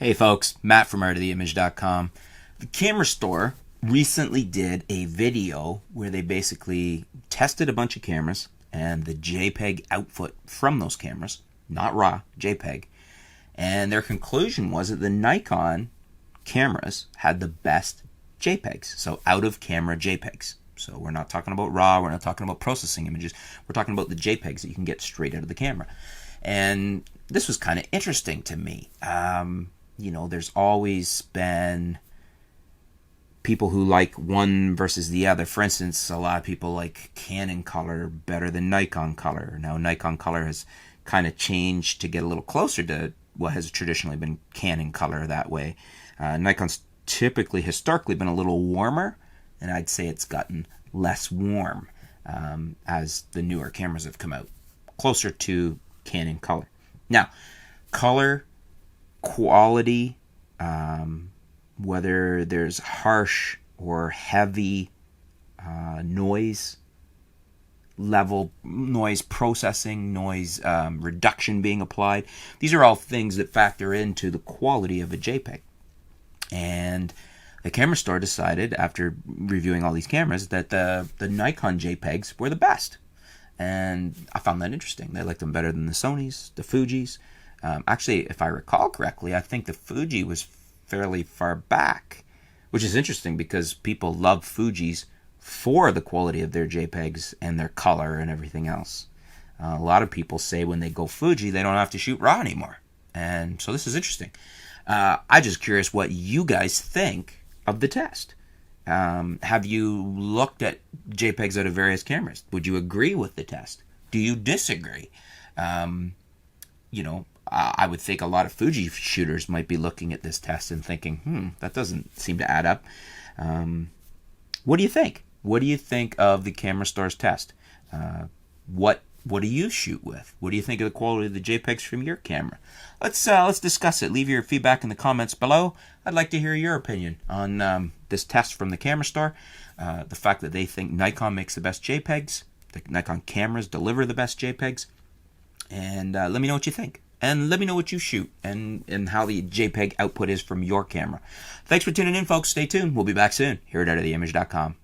Hey folks, Matt from artoftheimage.com. The camera store recently did a video where they basically tested a bunch of cameras and the JPEG output from those cameras, not RAW, JPEG. And their conclusion was that the Nikon cameras had the best JPEGs, so out of camera JPEGs. So we're not talking about RAW, we're not talking about processing images, we're talking about the JPEGs that you can get straight out of the camera. And this was kind of interesting to me. There's always been people who like one versus the other. For instance, a lot of people like Canon color better than Nikon color. Now, Nikon color has kind of changed to get a little closer to what has traditionally been Canon color that way. Nikon's historically been a little warmer, and I'd say it's gotten less warm as the newer cameras have come out, closer to Canon color. Now, color quality, whether there's harsh or heavy noise level, noise processing, noise reduction being applied, these are all things that factor into the quality of a JPEG. And the camera store decided, after reviewing all these cameras, that the Nikon JPEGs were the best. And I found that interesting. They liked them better than the Sonys, the Fujis. Actually, if I recall correctly, I think the Fuji was fairly far back, which is interesting because people love Fujis for the quality of their JPEGs and their color and everything else. A lot of people say when they go Fuji, they don't have to shoot RAW anymore. And so this is interesting. I'm just curious what you guys think of the test. Have you looked at JPEGs out of various cameras? Would you agree with the test? Do you disagree? I would think a lot of Fuji shooters might be looking at this test and thinking, that doesn't seem to add up. What do you think? What do you think of the camera store's test? What do you shoot with? What do you think of the quality of the JPEGs from your camera? Let's discuss it. Leave your feedback in the comments below. I'd like to hear your opinion on this test from the camera store. The fact that they think Nikon makes the best JPEGs. The Nikon cameras deliver the best JPEGs. And let me know what you think. And let me know what you shoot and how the JPEG output is from your camera. Thanks for tuning in, folks. Stay tuned. We'll be back soon here at artoftheimage.com.